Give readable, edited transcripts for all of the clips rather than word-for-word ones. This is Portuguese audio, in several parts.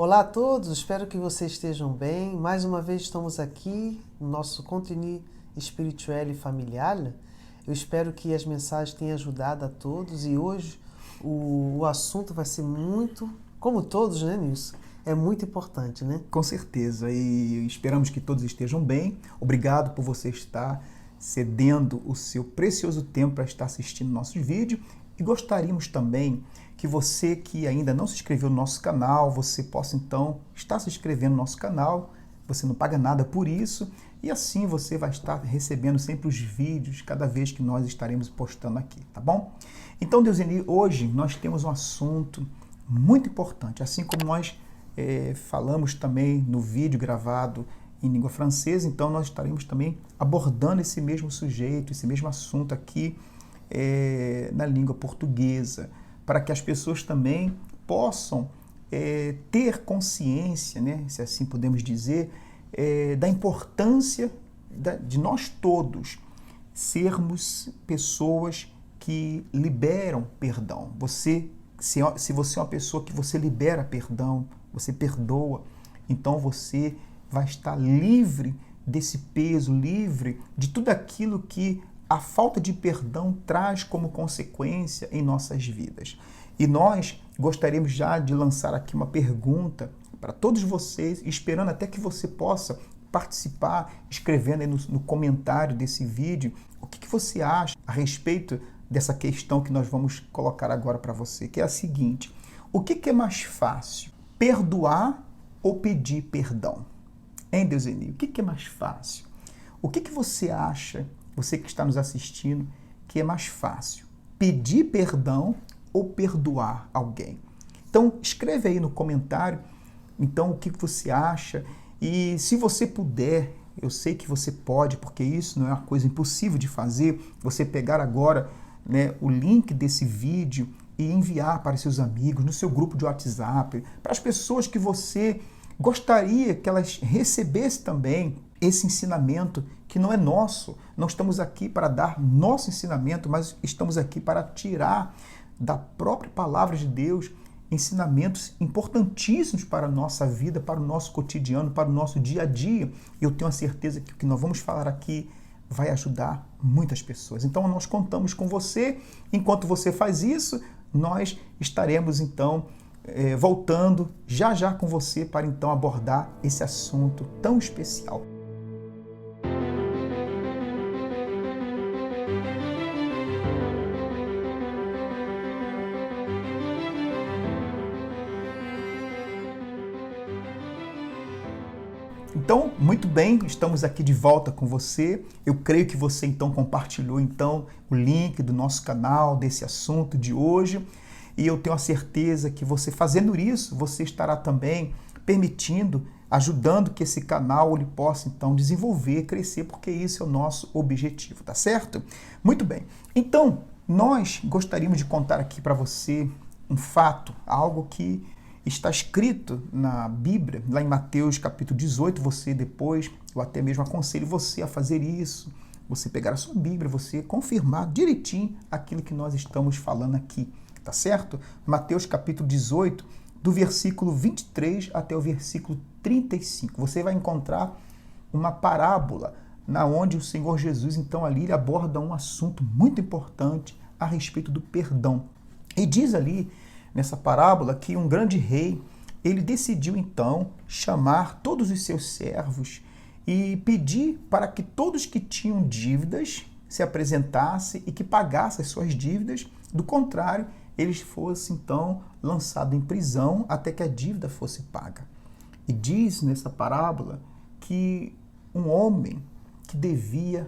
Olá a todos, espero que vocês estejam bem. Mais uma vez estamos aqui no nosso Continue Spirituel e Familiar. Eu espero que as mensagens tenham ajudado a todos e hoje o assunto vai ser muito, como todos, né, Nilson? É muito importante, né? Com certeza, e esperamos que todos estejam bem. Obrigado por você estar cedendo o seu precioso tempo para estar assistindo nossos vídeos. E gostaríamos também que você que ainda não se inscreveu no nosso canal, você possa então estar se inscrevendo no nosso canal. Você não paga nada por isso e assim você vai estar recebendo sempre os vídeos cada vez que nós estaremos postando aqui, tá bom? Então, Deuseni, hoje nós temos um assunto muito importante, assim como nós falamos também no vídeo gravado em língua francesa, então nós estaremos também abordando esse mesmo sujeito, esse mesmo assunto aqui na língua portuguesa, para que as pessoas também possam ter consciência, né, se assim podemos dizer, da importância de nós todos sermos pessoas que liberam perdão. Se você é uma pessoa que você libera perdão, você perdoa, então você vai estar livre desse peso, livre de tudo aquilo que a falta de perdão traz como consequência em nossas vidas. E nós gostaríamos já de lançar aqui uma pergunta para todos vocês, esperando até que você possa participar, escrevendo aí no comentário desse vídeo, o que você acha a respeito dessa questão que nós vamos colocar agora para você, que é a seguinte: o que é mais fácil, perdoar ou pedir perdão? Hein, Deuseni? O que é mais fácil? O que você acha, você que está nos assistindo, que é mais fácil, pedir perdão ou perdoar alguém? Então, escreve aí no comentário, então, o que você acha, e se você puder, eu sei que você pode, porque isso não é uma coisa impossível de fazer, você pegar agora, né, o link desse vídeo e enviar para seus amigos, no seu grupo de WhatsApp, para as pessoas que você gostaria que elas recebessem também esse ensinamento que não é nosso. Não estamos aqui para dar nosso ensinamento, mas estamos aqui para tirar da própria palavra de Deus ensinamentos importantíssimos para a nossa vida, para o nosso cotidiano, para o nosso dia a dia. Eu tenho a certeza que o que nós vamos falar aqui vai ajudar muitas pessoas. Então nós contamos com você. Enquanto você faz isso, nós estaremos então voltando já com você para então abordar esse assunto tão especial. Então, muito bem, estamos aqui de volta com você. Eu creio que você então compartilhou então o link do nosso canal, desse assunto de hoje. E eu tenho a certeza que você fazendo isso, você estará também permitindo, ajudando que esse canal ele possa então desenvolver, crescer, porque isso é o nosso objetivo, tá certo? Muito bem. Então, nós gostaríamos de contar aqui para você um fato, algo que está escrito na Bíblia, lá em Mateus capítulo 18, você depois, eu até mesmo aconselho você a fazer isso, você pegar a sua Bíblia, você confirmar direitinho aquilo que nós estamos falando aqui, tá certo? Mateus capítulo 18, do versículo 23 até o versículo 35, você vai encontrar uma parábola na onde o Senhor Jesus, então ali, ele aborda um assunto muito importante a respeito do perdão. E diz ali, nessa parábola, que um grande rei, ele decidiu então chamar todos os seus servos e pedir para que todos que tinham dívidas se apresentassem e que pagassem as suas dívidas. Do contrário, eles fossem então lançados em prisão até que a dívida fosse paga. E diz nessa parábola que um homem que devia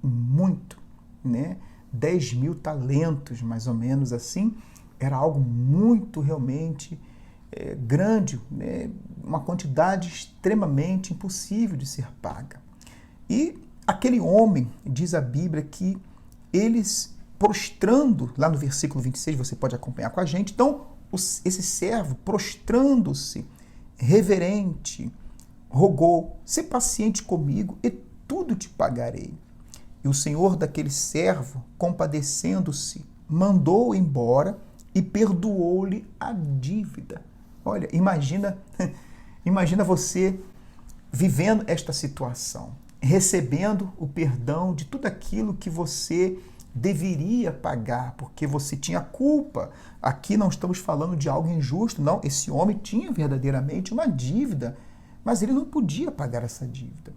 muito, né, 10.000 talentos, mais ou menos assim, era algo muito realmente grande, né? Uma quantidade extremamente impossível de ser paga. E aquele homem, diz a Bíblia, que eles prostrando, lá no versículo 26, você pode acompanhar com a gente, então esse servo prostrando-se, reverente, rogou: "Sê paciente comigo e tudo te pagarei." E o senhor daquele servo, compadecendo-se, mandou embora e perdoou-lhe a dívida. Olha, imagina você vivendo esta situação, recebendo o perdão de tudo aquilo que você deveria pagar, porque você tinha culpa. Aqui não estamos falando de algo injusto, não. Esse homem tinha verdadeiramente uma dívida, mas ele não podia pagar essa dívida.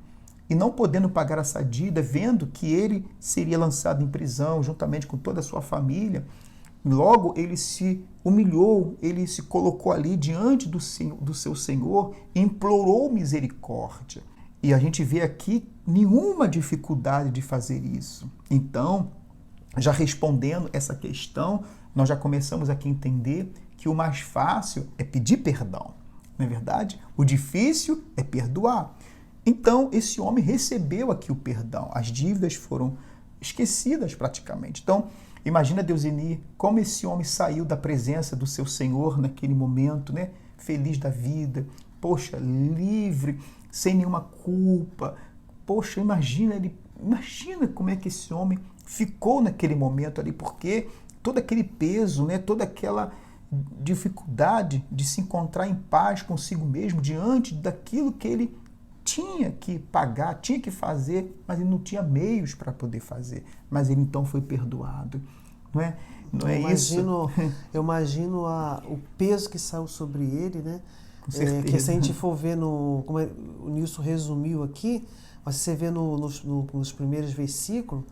E não podendo pagar essa dívida, vendo que ele seria lançado em prisão juntamente com toda a sua família, logo ele se humilhou, ele se colocou ali diante do seu Senhor e implorou misericórdia. E a gente vê aqui nenhuma dificuldade de fazer isso. Então, já respondendo essa questão, nós já começamos aqui a entender que o mais fácil é pedir perdão, não é verdade? O difícil é perdoar. Então, esse homem recebeu aqui o perdão. As dívidas foram esquecidas praticamente. Então, imagina, Deuseni, como esse homem saiu da presença do seu Senhor naquele momento, né? Feliz da vida, poxa, livre, sem nenhuma culpa. Poxa, imagina como é que esse homem ficou naquele momento ali, porque todo aquele peso, né? Toda aquela dificuldade de se encontrar em paz consigo mesmo diante daquilo que ele tinha que pagar, tinha que fazer, mas ele não tinha meios para poder fazer. Mas ele então foi perdoado. Não é isso? Eu imagino o peso que saiu sobre ele, né? Com certeza. Que se a gente for ver, como o Nilson resumiu aqui, mas você vê nos primeiros versículos,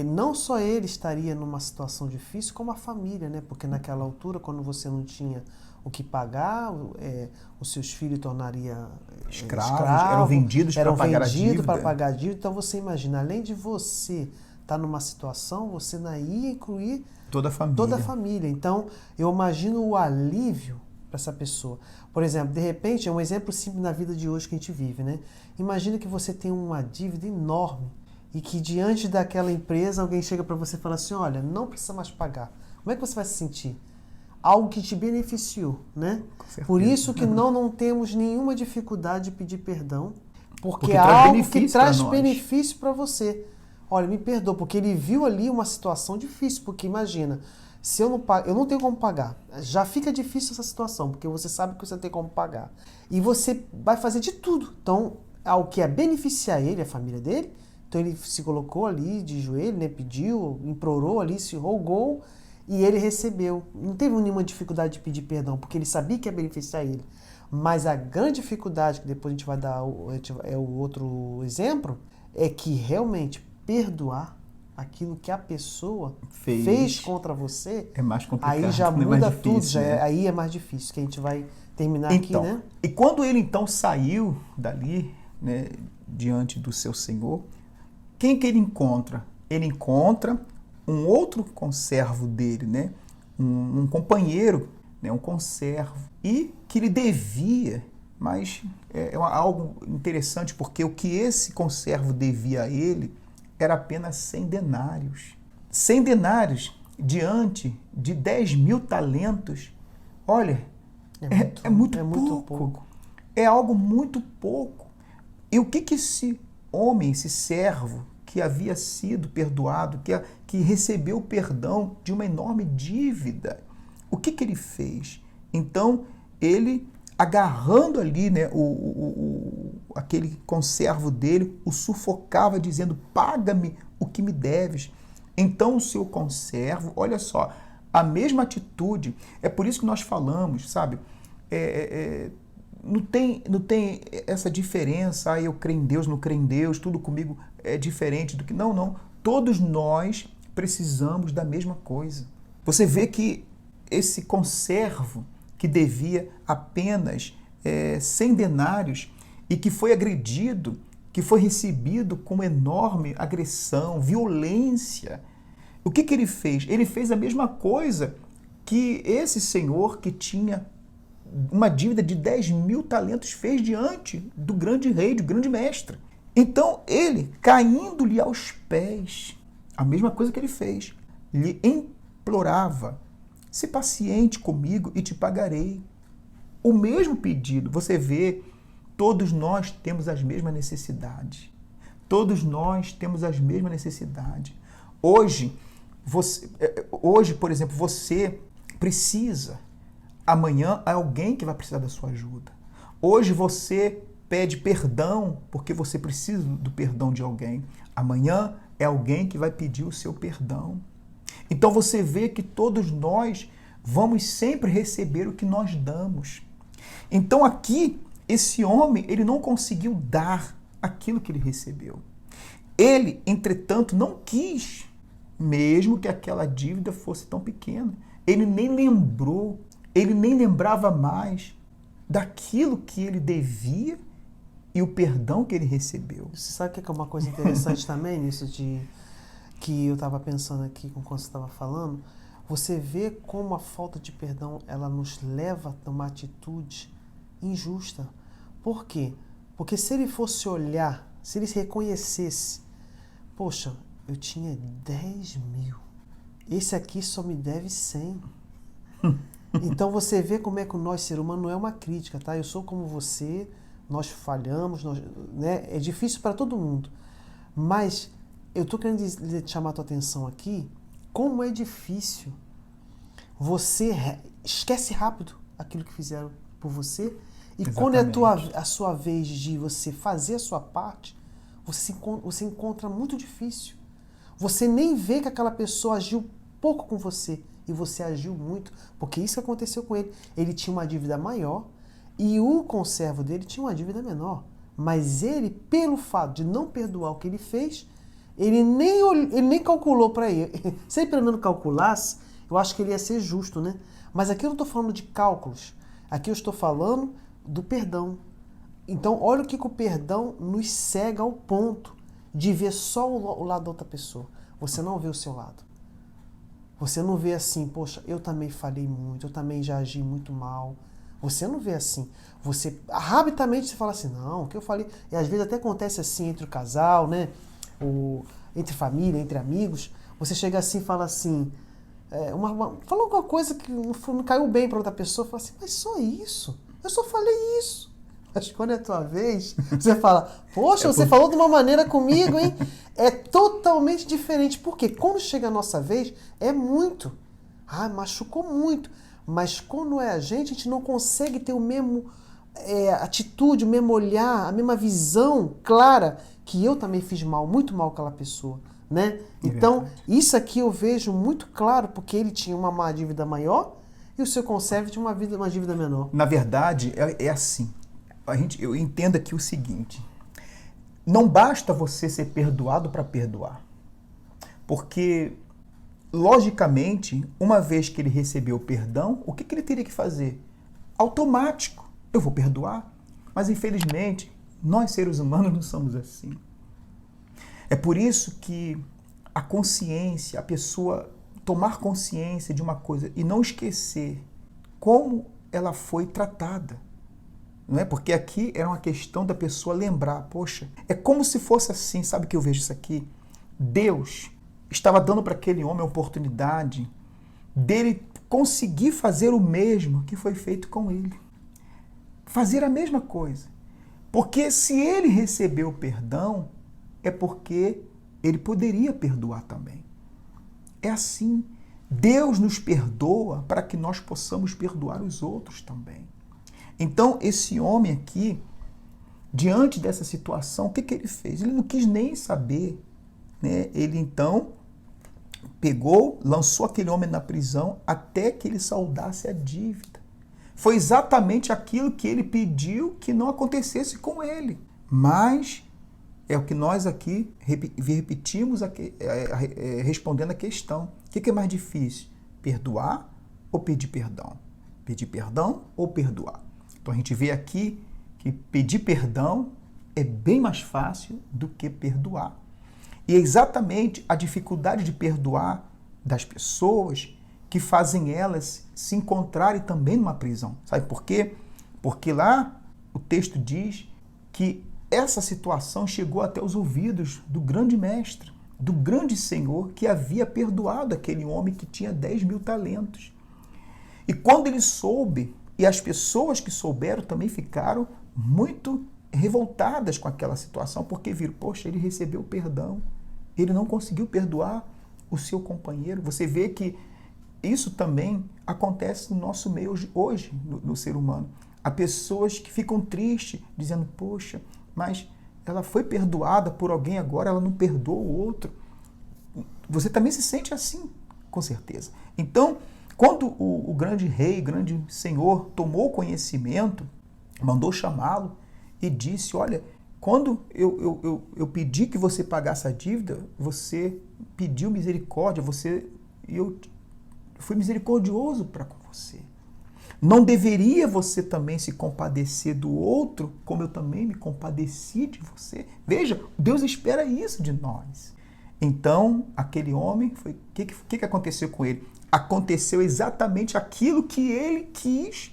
não só ele estaria numa situação difícil, como a família, né? Porque naquela altura, quando você não tinha o que pagar, os seus filhos tornariam escravos, eram vendidos para pagar a dívida. Então você imagina, além de você estar numa situação, você não ia incluir toda a família. Então, eu imagino o alívio para essa pessoa. Por exemplo, de repente, é um exemplo simples na vida de hoje que a gente vive, né? Imagina que você tem uma dívida enorme e que diante daquela empresa alguém chega para você e fala assim, olha, não precisa mais pagar. Como é que você vai se sentir? Algo que te beneficiou, né? Por isso que não temos nenhuma dificuldade de pedir perdão, porque é algo que traz benefício para você. Olha, me perdoa, porque ele viu ali uma situação difícil, porque imagina, se eu não pago, eu não tenho como pagar, já fica difícil essa situação, porque você sabe que você não tem como pagar. E você vai fazer de tudo. Então, algo que é beneficiar ele, a família dele, então ele se colocou ali de joelho, né, pediu, implorou ali, se rogou, e ele recebeu. Não teve nenhuma dificuldade de pedir perdão, porque ele sabia que ia beneficiar ele. Mas a grande dificuldade, que depois a gente vai dar o outro exemplo, é que realmente perdoar aquilo que a pessoa fez contra você, é mais complicado, aí já muda mais difícil, tudo, né? Aí é mais difícil, que a gente vai terminar então, aqui, né? E quando ele então saiu dali, né, diante do seu Senhor, quem que ele encontra? Ele encontra um outro conservo dele, né? Um companheiro, né? Um conservo, e que lhe devia, mas é algo interessante, porque o que esse conservo devia a ele era apenas 100 denários. 100 denários diante de 10.000 talentos. Olha, é muito pouco. É algo muito pouco. E o que esse homem, esse servo, que havia sido perdoado, que recebeu o perdão de uma enorme dívida, o que ele fez? Então, ele, agarrando ali, né, aquele conservo dele, o sufocava dizendo, paga-me o que me deves. Então o seu conservo, olha só, a mesma atitude, é por isso que nós falamos, sabe, não tem essa diferença, eu creio em Deus, não creio em Deus, tudo comigo é diferente do que... Não, todos nós precisamos da mesma coisa. Você vê que esse conservo que devia apenas 100 denários e que foi agredido, que foi recebido com enorme agressão, violência. O que ele fez? Ele fez a mesma coisa que esse senhor que tinha uma dívida de 10.000 talentos fez diante do grande rei, do grande mestre. Então ele, caindo-lhe aos pés, a mesma coisa que ele fez, lhe implorava, se paciente comigo e te pagarei. O mesmo pedido, você vê, todos nós temos as mesmas necessidades. Todos nós temos as mesmas necessidades. Hoje, por exemplo, você precisa amanhã é alguém que vai precisar da sua ajuda. Hoje você pede perdão porque você precisa do perdão de alguém. Amanhã é alguém que vai pedir o seu perdão. Então você vê que todos nós vamos sempre receber o que nós damos. Então aqui, esse homem, ele não conseguiu dar aquilo que ele recebeu. Ele, entretanto, não quis, mesmo que aquela dívida fosse tão pequena. Ele nem lembrou, ele nem lembrava mais daquilo que ele devia e o perdão que ele recebeu. Você sabe o que é uma coisa interessante também nisso que eu estava pensando aqui com quando você estava falando? Você vê como a falta de perdão ela nos leva a tomar atitude injusta. Por quê? Porque se ele fosse olhar, se ele reconhecesse, poxa, eu tinha 10 mil, esse aqui só me deve 100. Então você vê como é que nós, ser humano, não é uma crítica, tá? Eu sou como você, nós falhamos, né? É difícil para todo mundo. Mas eu estou querendo chamar a tua atenção aqui, como é difícil. Você esquece rápido aquilo que fizeram por você. E Exatamente. quando é a sua vez de você fazer a sua parte, você encontra muito difícil. Você nem vê que aquela pessoa agiu pouco com você e você agiu muito, porque isso que aconteceu com ele. Ele tinha uma dívida maior e o conservo dele tinha uma dívida menor. Mas ele, pelo fato de não perdoar o que ele fez, ele nem calculou para ele. Se ele pelo menos calculasse, eu acho que ele ia ser justo, né? Mas aqui eu não estou falando de cálculos. Aqui eu estou falando do perdão. Então, olha o que o perdão nos cega ao ponto de ver só o lado da outra pessoa. Você não vê o seu lado. Você não vê assim, poxa, eu também falhei muito, eu também já agi muito mal. Você não vê assim. Você, rapidamente, você fala assim, não, o que eu falei... E às vezes até acontece assim entre o casal, né? Entre família, entre amigos. Você chega assim e fala assim... fala alguma coisa que não caiu bem para outra pessoa, fala assim, mas só isso? Eu só falei isso. Mas quando é a tua vez, você fala, poxa, você falou de uma maneira comigo, hein? É totalmente diferente. Porque quando chega a nossa vez, é muito. Machucou muito. Mas quando é a gente não consegue ter o mesmo atitude, o mesmo olhar, a mesma visão clara que eu também fiz mal, muito mal com aquela pessoa, né? Então, isso aqui eu vejo muito claro, porque ele tinha uma dívida maior e o seu conservo tinha uma dívida menor. Na verdade, é assim. Eu entendo aqui o seguinte. Não basta você ser perdoado para perdoar. Porque, logicamente, uma vez que ele recebeu o perdão, o que ele teria que fazer? Automático. Eu vou perdoar. Mas, infelizmente, nós seres humanos não somos assim. É por isso que a consciência, a pessoa tomar consciência de uma coisa e não esquecer como ela foi tratada. Não é? Porque aqui era uma questão da pessoa lembrar, poxa, é como se fosse assim, sabe que eu vejo isso aqui? Deus estava dando para aquele homem a oportunidade dele conseguir fazer o mesmo que foi feito com ele. Fazer a mesma coisa. Porque se ele recebeu o perdão, é porque ele poderia perdoar também. É assim. Deus nos perdoa para que nós possamos perdoar os outros também. Então, esse homem aqui, diante dessa situação, o que ele fez? Ele não quis nem saber, né? Ele, então, pegou, lançou aquele homem na prisão até que ele saldasse a dívida. Foi exatamente aquilo que ele pediu que não acontecesse com ele. Mas é o que nós aqui repetimos respondendo a questão. O que é mais difícil? Perdoar ou pedir perdão? Pedir perdão ou perdoar? Então a gente vê aqui que pedir perdão é bem mais fácil do que perdoar. E é exatamente a dificuldade de perdoar das pessoas que fazem elas se encontrarem também numa prisão. Sabe por quê? Porque lá o texto diz que essa situação chegou até os ouvidos do grande mestre, do grande Senhor que havia perdoado aquele homem que tinha 10 mil talentos. E quando ele soube, e as pessoas que souberam também ficaram muito revoltadas com aquela situação, porque viram, poxa, ele recebeu perdão, ele não conseguiu perdoar o seu companheiro. Você vê que isso também acontece no nosso meio hoje, no ser humano. Há pessoas que ficam tristes, dizendo, poxa, mas ela foi perdoada por alguém, agora ela não perdoa o outro. Você também se sente assim, com certeza. Então, quando o grande rei, grande senhor, tomou conhecimento, mandou chamá-lo e disse, olha, quando eu pedi que você pagasse a dívida, você pediu misericórdia, eu fui misericordioso para com você. Não deveria você também se compadecer do outro, como eu também me compadeci de você? Veja, Deus espera isso de nós. Então, aquele homem, o que aconteceu com ele? Aconteceu exatamente aquilo que ele quis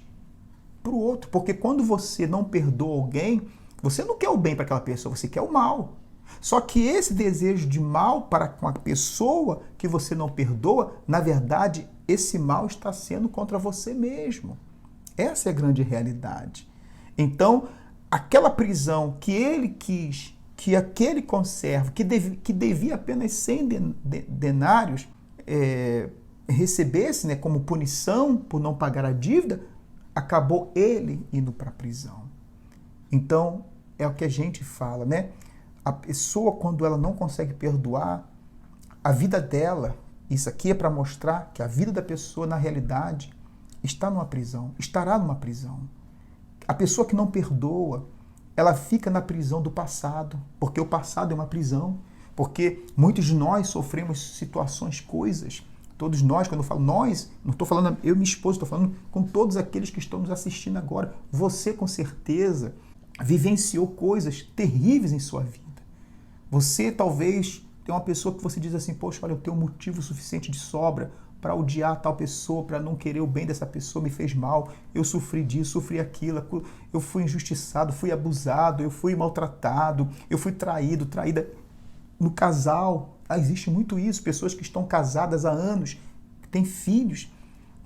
para o outro. Porque quando você não perdoa alguém, você não quer o bem para aquela pessoa, você quer o mal. Só que esse desejo de mal para com a pessoa que você não perdoa, na verdade, esse mal está sendo contra você mesmo. Essa é a grande realidade. Então, aquela prisão que ele quis, que aquele conservo, que devia apenas 100 denários, recebesse, né, como punição por não pagar a dívida, acabou ele indo para a prisão. Então, é o que a gente fala, né? A pessoa, quando ela não consegue perdoar, a vida dela, isso aqui é para mostrar que a vida da pessoa, na realidade, está numa prisão, estará numa prisão. A pessoa que não perdoa, ela fica na prisão do passado, porque o passado é uma prisão, porque muitos de nós sofremos situações, coisas. Todos nós, quando eu falo nós, não estou falando eu e minha esposa, estou falando com todos aqueles que estão nos assistindo agora. Você, com certeza, vivenciou coisas terríveis em sua vida. Você, talvez, tem uma pessoa que você diz assim, poxa, olha, eu tenho um motivo suficiente de sobra para odiar tal pessoa, para não querer o bem dessa pessoa, me fez mal, eu sofri disso, sofri aquilo, eu fui injustiçado, fui abusado, eu fui maltratado, eu fui traído, traída. No casal, existe muito isso, pessoas que estão casadas há anos, têm filhos,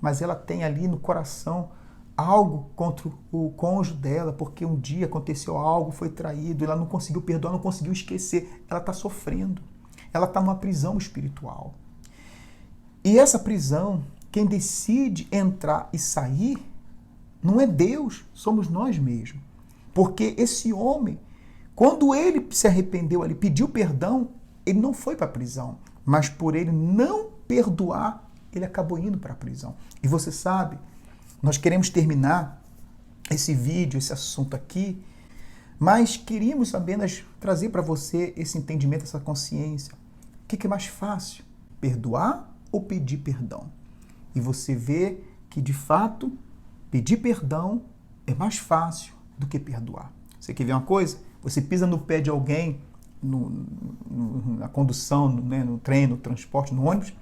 mas ela tem ali no coração algo contra o cônjuge dela, porque um dia aconteceu algo, foi traído, ela não conseguiu perdoar, não conseguiu esquecer, ela está sofrendo, ela está numa prisão espiritual. E essa prisão, quem decide entrar e sair, não é Deus, somos nós mesmos. Porque esse homem, quando ele se arrependeu ali, pediu perdão, ele não foi para a prisão, mas por ele não perdoar, ele acabou indo para a prisão. E você sabe, nós queremos terminar esse vídeo, esse assunto aqui, mas queríamos apenas trazer para você esse entendimento, essa consciência. O que é mais fácil? Perdoar ou pedir perdão? E você vê que, de fato, pedir perdão é mais fácil do que perdoar. Você quer ver uma coisa? Você pisa no pé de alguém na condução, né, no trem, no transporte, no ônibus.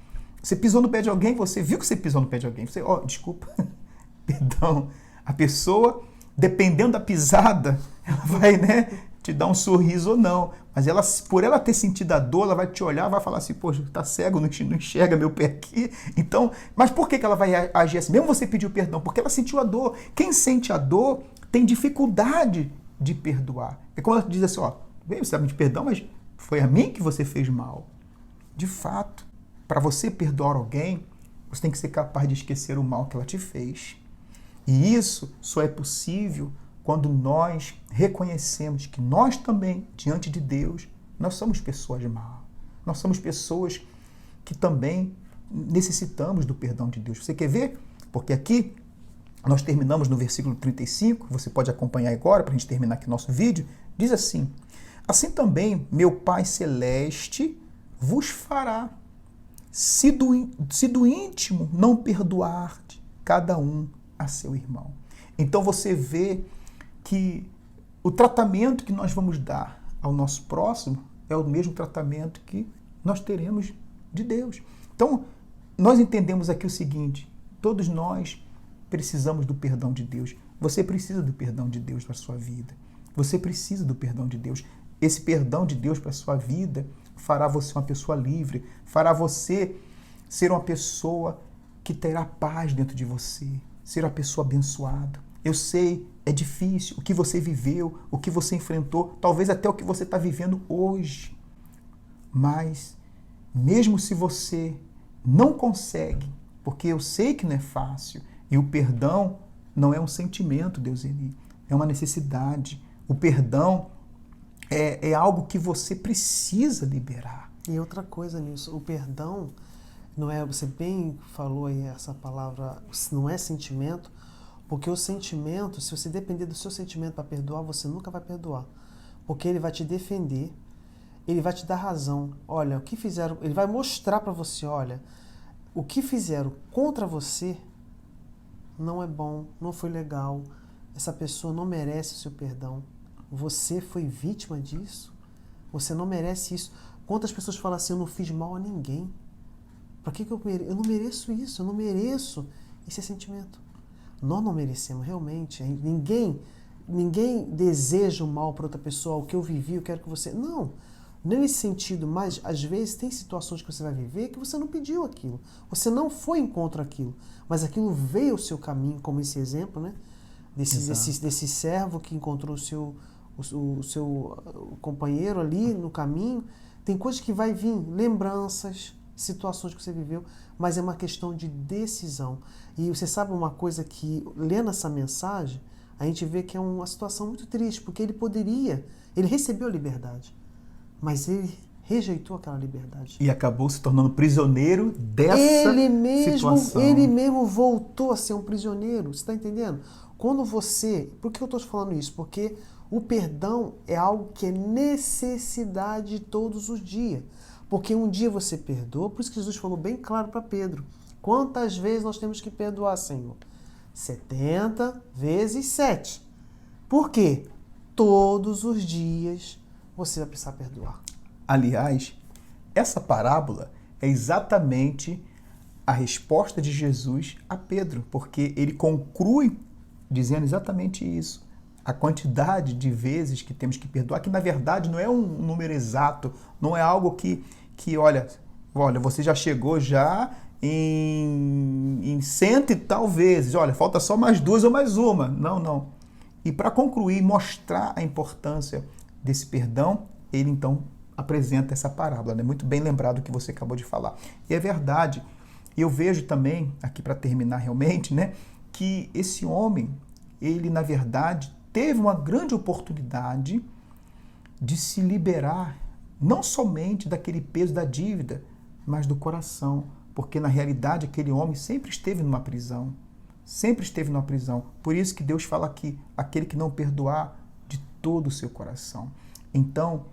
Você pisou no pé de alguém, você viu que você pisou no pé de alguém. Você, desculpa, perdão. A pessoa, dependendo da pisada, ela vai, né, te dar um sorriso ou não. Mas ela, por ela ter sentido a dor, ela vai te olhar e vai falar assim, poxa, tá cego, não enxerga meu pé aqui. Então, mas por que ela vai agir assim? Mesmo você pediu perdão, porque ela sentiu a dor. Quem sente a dor tem dificuldade de perdoar. É como ela diz assim, você sabe de perdão, mas foi a mim que você fez mal. De fato, para você perdoar alguém, você tem que ser capaz de esquecer o mal que ela te fez. E isso só é possível quando nós reconhecemos que nós também, diante de Deus, nós somos pessoas mal. Nós somos pessoas que também necessitamos do perdão de Deus. Você quer ver? Porque aqui nós terminamos no versículo 35, você pode acompanhar agora para a gente terminar aqui nosso vídeo, diz assim, assim também meu Pai Celeste vos fará, se do íntimo não perdoar cada um a seu irmão. Então você vê que o tratamento que nós vamos dar ao nosso próximo é o mesmo tratamento que nós teremos de Deus. Então, nós entendemos aqui o seguinte, todos nós precisamos do perdão de Deus. Você precisa do perdão de Deus para a sua vida. Você precisa do perdão de Deus. Esse perdão de Deus para a sua vida fará você uma pessoa livre, fará você ser uma pessoa que terá paz dentro de você, ser uma pessoa abençoada. Eu sei, é difícil, o que você viveu, o que você enfrentou, talvez até o que você está vivendo hoje. Mas, mesmo se você não consegue porque eu sei que não é fácil. E o perdão não é um sentimento, Deuseni, é uma necessidade. O perdão é algo que você precisa liberar. E outra coisa nisso, o perdão não é, você bem falou aí essa palavra, não é sentimento, porque o sentimento, se você depender do seu sentimento para perdoar, você nunca vai perdoar. Porque ele vai te defender, ele vai te dar razão. Olha, o que fizeram, ele vai mostrar para você, olha, o que fizeram contra você não é bom, não foi legal, essa pessoa não merece o seu perdão. Você foi vítima disso, você não merece isso. Quantas pessoas falam assim, eu não fiz mal a ninguém? Para que eu mereço? Eu não mereço isso, eu não mereço esse sentimento. Nós não merecemos, realmente. Ninguém deseja o mal para outra pessoa, o que eu vivi, eu quero que você... Não nesse sentido, mas às vezes tem situações que você vai viver que você não pediu aquilo. Você não foi em contra aquilo, mas aquilo veio ao seu caminho, como esse exemplo, né? Desse servo que encontrou o seu companheiro ali no caminho. Tem coisas que vai vir, lembranças, situações que você viveu, mas é uma questão de decisão. E você sabe uma coisa que, lendo essa mensagem, a gente vê que é uma situação muito triste, porque ele recebeu a liberdade, mas ele rejeitou aquela liberdade. E acabou se tornando prisioneiro dessa situação. Ele mesmo voltou a ser um prisioneiro, você está entendendo? Por que eu estou te falando isso? Porque o perdão é algo que é necessidade todos os dias. Porque um dia você perdoa, por isso que Jesus falou bem claro para Pedro. Quantas vezes nós temos que perdoar, Senhor? 70 vezes 7. Por quê? Todos os dias você vai precisar perdoar. Aliás, essa parábola é exatamente a resposta de Jesus a Pedro, porque ele conclui dizendo exatamente isso. A quantidade de vezes que temos que perdoar, que na verdade não é um número exato, não é algo que olha, você já chegou já em 100 e tal vezes, olha, falta só mais 2 ou mais uma. Não. E para concluir, mostrar a importância desse perdão, ele então apresenta essa parábola, né? Muito bem lembrado o que você acabou de falar. E é verdade, eu vejo também, aqui para terminar realmente, né, que esse homem, ele na verdade teve uma grande oportunidade de se liberar, não somente daquele peso da dívida, mas do coração, porque na realidade aquele homem sempre esteve numa prisão, Por isso que Deus fala aqui, aquele que não perdoar de todo o seu coração. Então,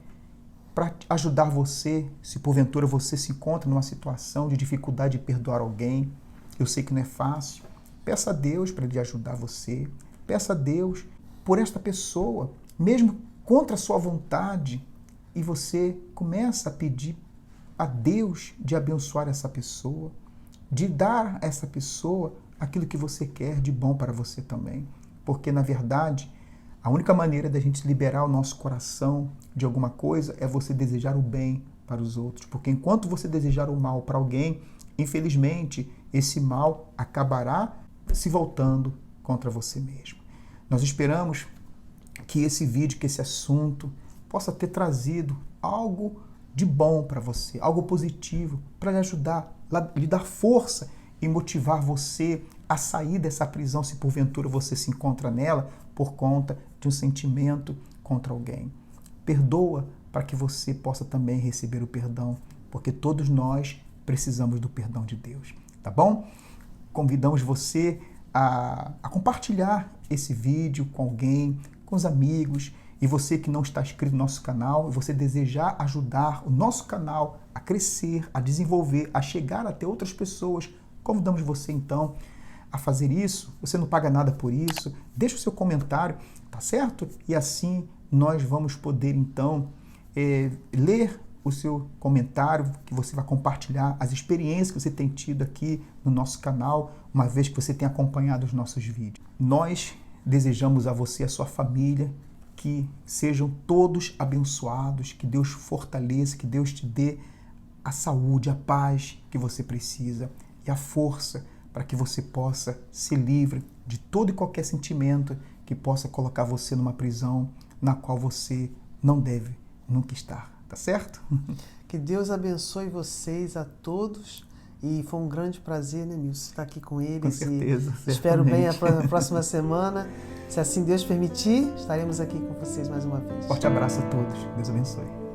para ajudar você, se porventura você se encontra numa situação de dificuldade de perdoar alguém, eu sei que não é fácil, peça a Deus para Ele ajudar você, peça a Deus por esta pessoa, mesmo contra a sua vontade, e você começa a pedir a Deus de abençoar essa pessoa, de dar a essa pessoa aquilo que você quer de bom para você também. Porque, na verdade, a única maneira da gente liberar o nosso coração de alguma coisa é você desejar o bem para os outros. Porque enquanto você desejar o mal para alguém, infelizmente, esse mal acabará se voltando contra você mesmo. Nós esperamos que esse vídeo, que esse assunto possa ter trazido algo de bom para você, algo positivo, para lhe ajudar, lhe dar força e motivar você a sair dessa prisão, se porventura você se encontra nela, por conta de um sentimento contra alguém. Perdoa para que você possa também receber o perdão, porque todos nós precisamos do perdão de Deus, tá bom? Convidamos você a compartilhar esse vídeo com alguém, com os amigos, e você que não está inscrito no nosso canal, e você desejar ajudar o nosso canal a crescer, a desenvolver, a chegar até outras pessoas, convidamos você então a fazer isso. Você não paga nada por isso, deixa o seu comentário, tá certo? E assim nós vamos poder então ler o seu comentário, que você vai compartilhar as experiências que você tem tido aqui no nosso canal, uma vez que você tem acompanhado os nossos vídeos. Nós desejamos a você e a sua família que sejam todos abençoados, que Deus fortaleça, que Deus te dê a saúde, a paz que você precisa e a força para que você possa ser livre de todo e qualquer sentimento que possa colocar você numa prisão na qual você não deve nunca estar, tá certo? Que Deus abençoe vocês a todos E foi um grande prazer, né, Milson, estar aqui com eles. Com certeza. E espero bem a próxima semana. Se assim Deus permitir, estaremos aqui com vocês mais uma vez. Forte abraço a todos. Deus abençoe.